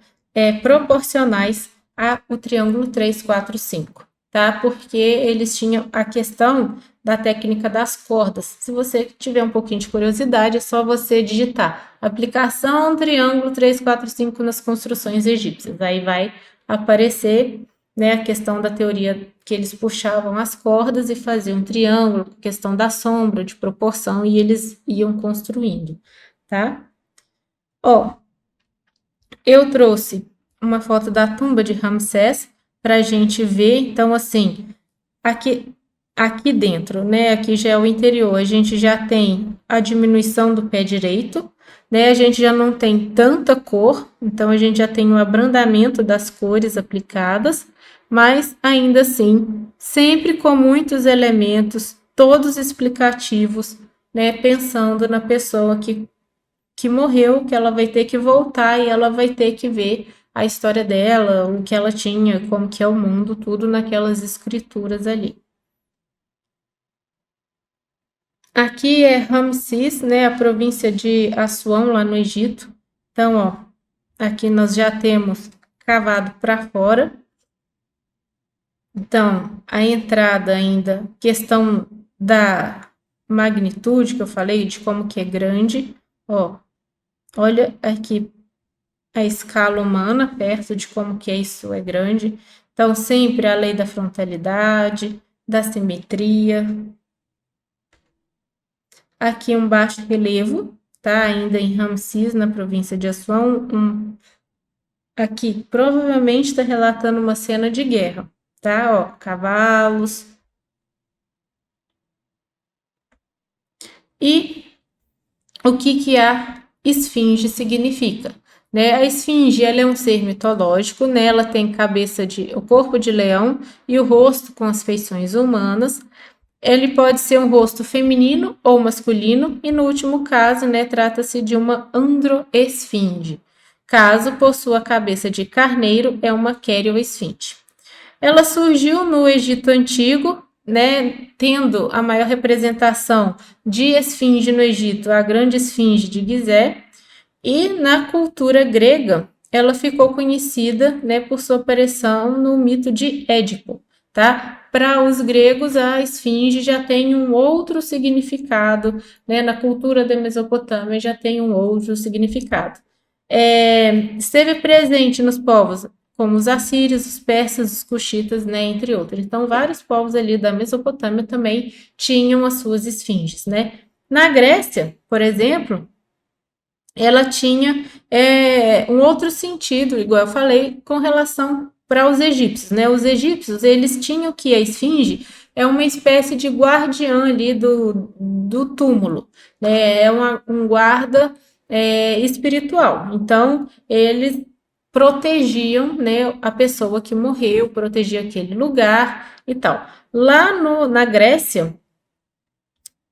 proporcionais ao triângulo 3, 4, 5, tá? Porque eles tinham a questão da técnica das cordas. Se você tiver um pouquinho de curiosidade, é só você digitar aplicação triângulo 3, 4, 5 nas construções egípcias. Aí vai aparecer, né, a questão da teoria que eles puxavam as cordas e faziam um triângulo, questão da sombra, de proporção, e eles iam construindo, tá? Ó, eu trouxe uma foto da tumba de Ramsés para a gente ver. Então, assim, aqui dentro, né? Aqui já é o interior. A gente já tem a diminuição do pé direito, né? A gente já não tem tanta cor, então a gente já tem o abrandamento das cores aplicadas, mas ainda assim, sempre com muitos elementos, todos explicativos, né? Pensando na pessoa que morreu, que ela vai ter que voltar e ela vai ter que ver a história dela, o que ela tinha, como que é o mundo, tudo naquelas escrituras ali. Aqui é Ramsés, né, a província de Assuã, lá no Egito. Então, ó, aqui nós já temos cavado para fora. Então, a entrada ainda, questão da magnitude que eu falei, de como que é grande, ó, olha aqui a escala humana, perto de como que isso é grande. Então, sempre a lei da frontalidade, da simetria. Aqui um baixo relevo, tá? Ainda em Ramsés, na província de Assuã. Aqui, provavelmente está relatando uma cena de guerra, tá? Ó, cavalos. E o que a esfinge significa? Né? A esfinge, ela é um ser mitológico, né? Ela tem o corpo de leão e o rosto com as feições humanas. Ele pode ser um rosto feminino ou masculino, e no último caso, né, trata-se de uma androesfinge. Caso possua a cabeça de carneiro, é uma querioesfinge. Ela surgiu no Egito Antigo, né, tendo a maior representação de esfinge no Egito, a grande esfinge de Gizé, e na cultura grega, ela ficou conhecida, né, por sua aparição no mito de Édipo, tá? Para os gregos, a esfinge já tem um outro significado, né? Na cultura da Mesopotâmia já tem um outro significado. Esteve presente nos povos como os assírios, os persas, os cuxitas, né, entre outros. Então, vários povos ali da Mesopotâmia também tinham as suas esfinges, né? Na Grécia, por exemplo, ela tinha um outro sentido, igual eu falei, com relação para os egípcios, né? Os egípcios, eles tinham que a esfinge é uma espécie de guardiã ali do túmulo, né? É um guarda espiritual. Então, eles protegiam, né, a pessoa que morreu, protegia aquele lugar e tal. Lá na Grécia,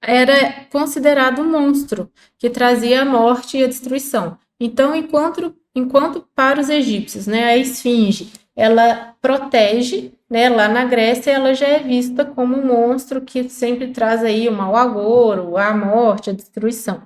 era considerado um monstro que trazia a morte e a destruição. Então, enquanto para os egípcios, né, a esfinge, ela protege, né, lá na Grécia ela já é vista como um monstro que sempre traz aí o mau agouro, a morte, a destruição.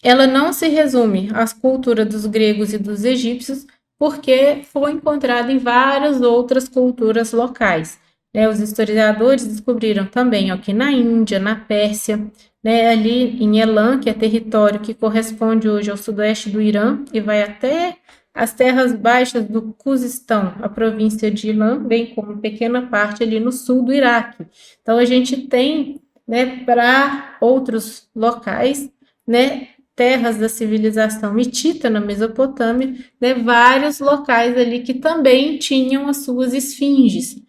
Ela não se resume às culturas dos gregos e dos egípcios, porque foi encontrada em várias outras culturas locais. Né? Os historiadores descobriram também aqui na Índia, na Pérsia, né? Ali em Elam, que é território que corresponde hoje ao sudoeste do Irã e vai até as terras baixas do Cuzistão, a província de Ilan, bem como pequena parte ali no sul do Iraque. Então a gente tem, né, para outros locais, né, terras da civilização hitita na Mesopotâmia, né, vários locais ali que também tinham as suas esfinges.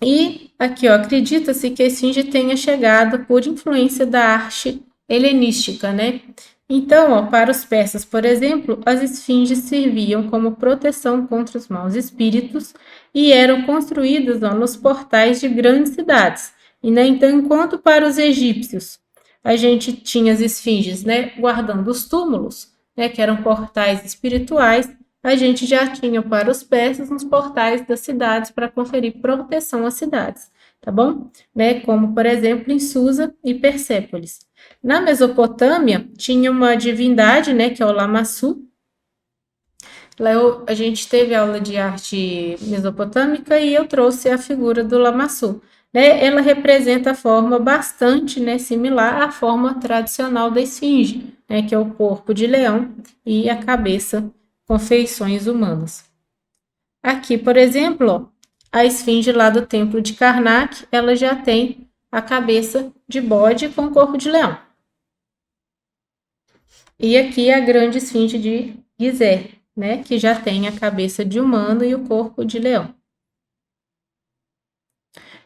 E aqui, ó, acredita-se que a esfinge tenha chegado por influência da arte helenística, né? Então, ó, para os persas, por exemplo, as esfinges serviam como proteção contra os maus espíritos e eram construídas, ó, nos portais de grandes cidades. E, né, então, enquanto para os egípcios a gente tinha as esfinges, né, guardando os túmulos, né, que eram portais espirituais, a gente já tinha para os persas nos portais das cidades para conferir proteção às cidades, tá bom? Né, como, por exemplo, em Susa e Persépolis. Na Mesopotâmia, tinha uma divindade, né, que é o Lamassu. Lá a gente teve aula de arte mesopotâmica e eu trouxe a figura do Lamassu. Né? Ela representa a forma bastante, né, similar à forma tradicional da esfinge, né, que é o corpo de leão e a cabeça com feições humanas. Aqui, por exemplo, a esfinge lá do templo de Karnak, ela já tem a cabeça de bode com corpo de leão. E aqui a grande esfinge de Gizé, né, que já tem a cabeça de humano e o corpo de leão.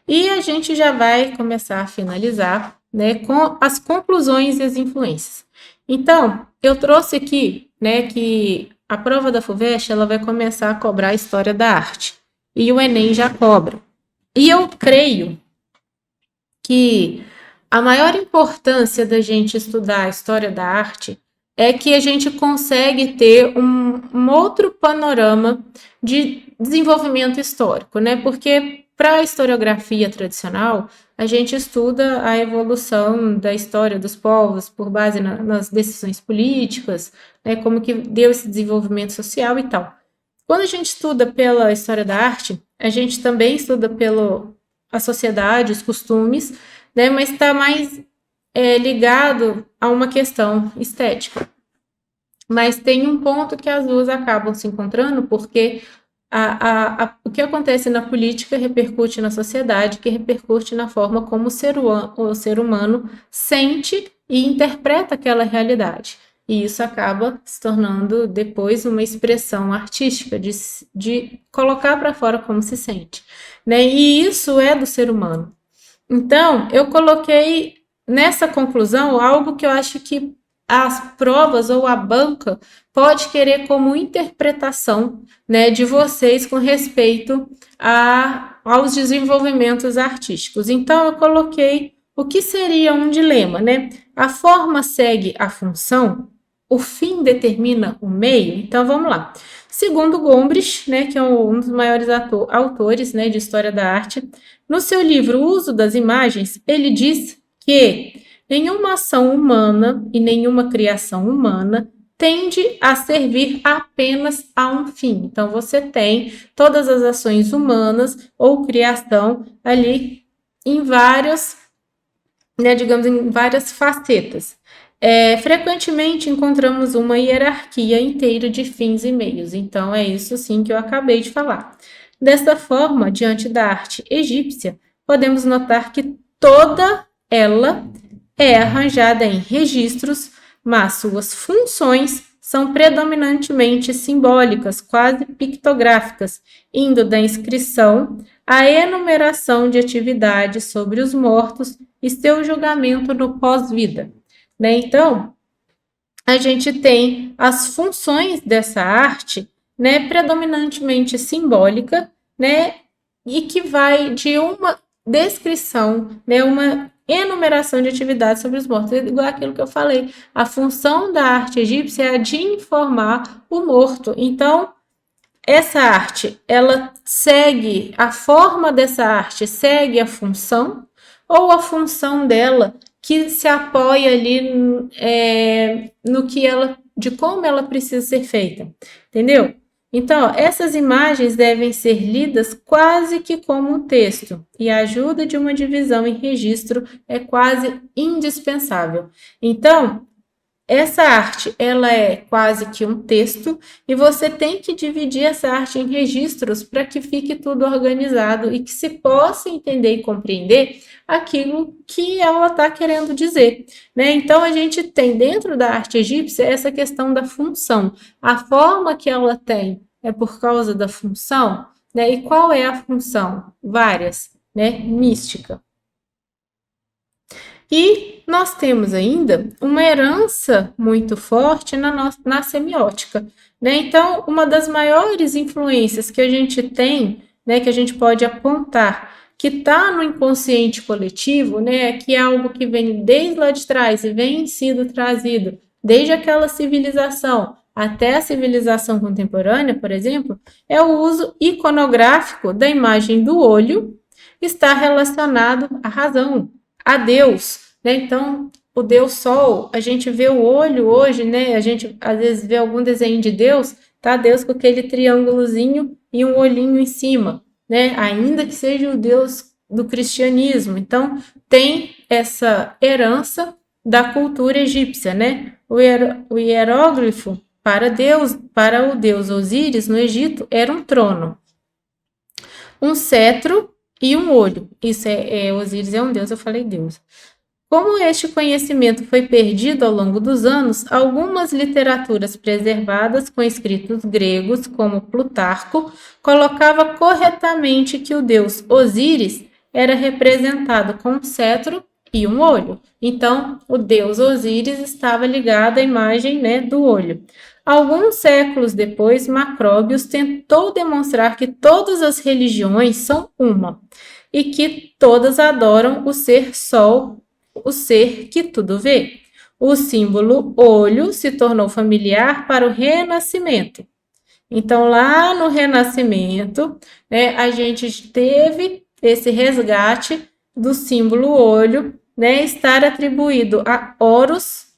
E a gente já vai começar a finalizar, né, com as conclusões e as influências. Então, eu trouxe aqui, né, que a prova da FUVEST, ela vai começar a cobrar a história da arte. E o Enem já cobra. E eu creio que a maior importância da gente estudar a história da arte é que a gente consegue ter um outro panorama de desenvolvimento histórico, né? Porque para a historiografia tradicional, a gente estuda a evolução da história dos povos por base nas decisões políticas, né? Como que deu esse desenvolvimento social e tal. Quando a gente estuda pela história da arte, a gente também estuda a sociedade, os costumes, né? Mas está mais ligado a uma questão estética. Mas tem um ponto que as duas acabam se encontrando, porque o que acontece na política repercute na sociedade, que repercute na forma como o ser humano sente e interpreta aquela realidade. E isso acaba se tornando depois uma expressão artística, de colocar para fora como se sente. Né? E isso é do ser humano. Então, eu coloquei nessa conclusão algo que eu acho que as provas ou a banca pode querer como interpretação, né, de vocês com respeito aos desenvolvimentos artísticos. Então, eu coloquei o que seria um dilema, né? A forma segue a função, o fim determina o meio. Então, vamos lá. Segundo Gombrich, né, que é um dos maiores autores, né, de história da arte, no seu livro O Uso das Imagens, ele diz que nenhuma ação humana e nenhuma criação humana tende a servir apenas a um fim. Então, você tem todas as ações humanas ou criação ali em várias, né, digamos, em várias facetas. Frequentemente encontramos uma hierarquia inteira de fins e meios, então é isso sim que eu acabei de falar. Desta forma, diante da arte egípcia, podemos notar que toda ela é arranjada em registros, mas suas funções são predominantemente simbólicas, quase pictográficas, indo da inscrição à enumeração de atividades sobre os mortos e seu julgamento no pós-vida. Né? Então, a gente tem as funções dessa arte, né, predominantemente simbólica, né, e que vai de uma descrição, né, uma enumeração de atividades sobre os mortos, igual aquilo que eu falei. A função da arte egípcia é a de informar o morto. Então, essa arte, ela segue, a forma dessa arte segue a função, ou a função dela que se apoia ali no que ela, de como ela precisa ser feita, entendeu? Então, essas imagens devem ser lidas quase que como um texto, e a ajuda de uma divisão em registro é quase indispensável. Então, essa arte, ela é quase que um texto e você tem que dividir essa arte em registros para que fique tudo organizado e que se possa entender e compreender aquilo que ela está querendo dizer, né? Então, a gente tem dentro da arte egípcia essa questão da função. A forma que ela tem é por causa da função, né? E qual é a função? Várias, né? Mística. E nós temos ainda uma herança muito forte na semiótica, né? Então, uma das maiores influências que a gente tem, né, que a gente pode apontar, que está no inconsciente coletivo, né, que é algo que vem desde lá de trás e vem sido trazido desde aquela civilização até a civilização contemporânea, por exemplo, é o uso iconográfico da imagem do olho, está relacionado à razão, a Deus, né? Então, o Deus Sol, a gente vê o olho hoje, né? A gente às vezes vê algum desenho de Deus, tá? Deus com aquele triângulozinho e um olhinho em cima, né? Ainda que seja o Deus do cristianismo. Então, tem essa herança da cultura egípcia, né? O hieróglifo para o deus Osíris no Egito era um trono, um cetro e um olho. Isso Osíris é um deus, eu falei deus. Como este conhecimento foi perdido ao longo dos anos, algumas literaturas preservadas com escritos gregos, como Plutarco, colocava corretamente que o deus Osíris era representado com um cetro e um olho. Então, o deus Osíris estava ligado à imagem, né, do olho. Alguns séculos depois, Macróbios tentou demonstrar que todas as religiões são uma e que todas adoram o ser Sol, o ser que tudo vê. O símbolo olho se tornou familiar para o Renascimento. Então, lá no Renascimento, né, a gente teve esse resgate do símbolo olho, né, estar atribuído a Horus,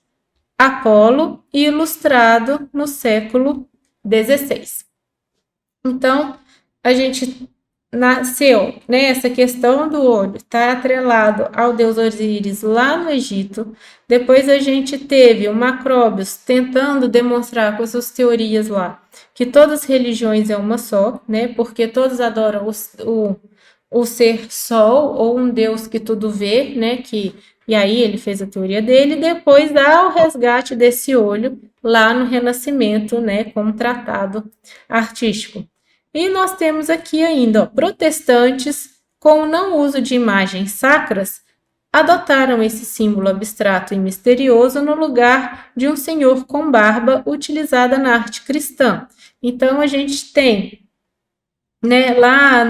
Apolo e ilustrado no século XVI. Então, a gente nasceu, né, essa questão do olho está atrelado ao deus Osíris lá no Egito. Depois a gente teve o Macróbios tentando demonstrar com as suas teorias lá que todas as religiões é uma só, né, porque todos adoram o ser Sol ou um deus que tudo vê, né, e aí ele fez a teoria dele, e depois dá o resgate desse olho lá no Renascimento, né, como tratado artístico. E nós temos aqui ainda, ó, protestantes, com o não uso de imagens sacras, adotaram esse símbolo abstrato e misterioso no lugar de um senhor com barba utilizada na arte cristã. Então, a gente tem, né, lá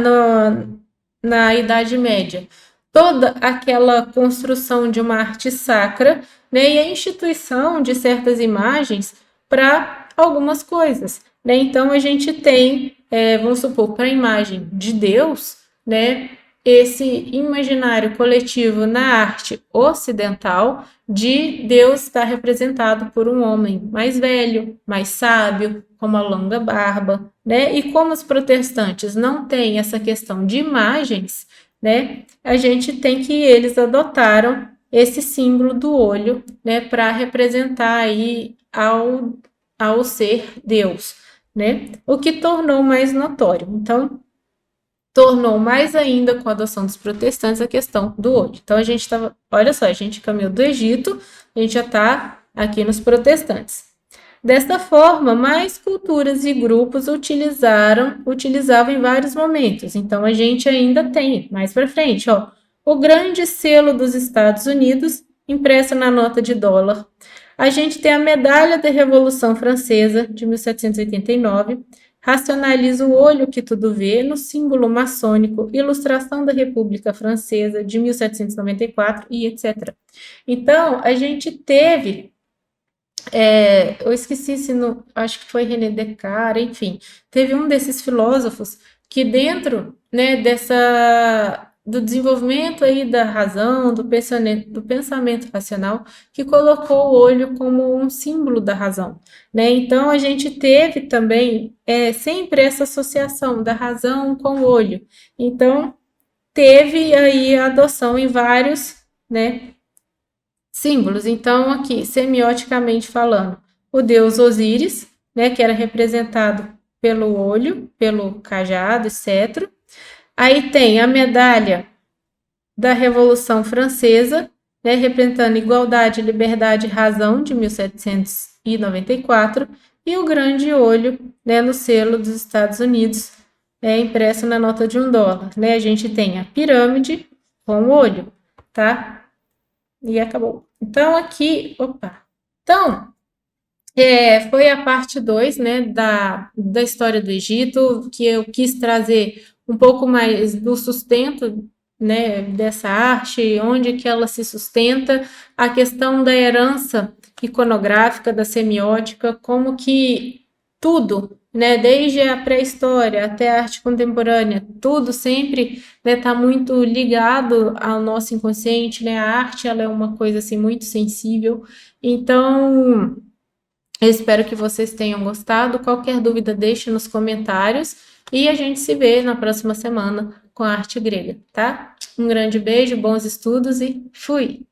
na Idade Média, toda aquela construção de uma arte sacra, né, e a instituição de certas imagens para algumas coisas, né? Então, a gente tem, vamos supor, para a imagem de Deus, né, esse imaginário coletivo na arte ocidental de Deus estar representado por um homem mais velho, mais sábio, com uma longa barba, né? E como os protestantes não têm essa questão de imagens, né, a gente tem que eles adotaram esse símbolo do olho, né, para representar aí ao ser Deus, né? O que tornou mais notório. Então, tornou mais ainda com a adoção dos protestantes a questão do olho. Então, a gente estava, olha só, a gente caminhou do Egito, a gente já está aqui nos protestantes. Desta forma, mais culturas e grupos utilizavam em vários momentos. Então, a gente ainda tem, mais para frente, ó, o grande selo dos Estados Unidos, impresso na nota de dólar. A gente tem a medalha da Revolução Francesa, de 1789, racionaliza o olho que tudo vê, no símbolo maçônico, ilustração da República Francesa, de 1794, e etc. Então, a gente teve eu esqueci se no, acho que foi René Descartes, enfim, teve um desses filósofos que dentro, né, do desenvolvimento aí da razão, do pensamento racional, que colocou o olho como um símbolo da razão, né? Então a gente teve também sempre essa associação da razão com o olho. Então teve aí a adoção em vários, né, símbolos. Então, aqui, semioticamente falando, o deus Osíris, né, que era representado pelo olho, pelo cajado e cetro. Aí tem a medalha da Revolução Francesa, né, representando igualdade, liberdade e razão, de 1794, e o grande olho, né, no selo dos Estados Unidos, impresso na nota de $1. Né? A gente tem a pirâmide com o olho, tá? E acabou. Então, aqui, opa. Então, foi a parte 2, né, da história do Egito, que eu quis trazer um pouco mais do sustento, né, dessa arte, onde que ela se sustenta, a questão da herança iconográfica, da semiótica, como que tudo, né, desde a pré-história até a arte contemporânea, tudo sempre está muito ligado ao nosso inconsciente, né? A arte ela é uma coisa assim muito sensível. Então, eu espero que vocês tenham gostado. Qualquer dúvida, deixe nos comentários e a gente se vê na próxima semana com a arte grega, tá? Um grande beijo, bons estudos e fui!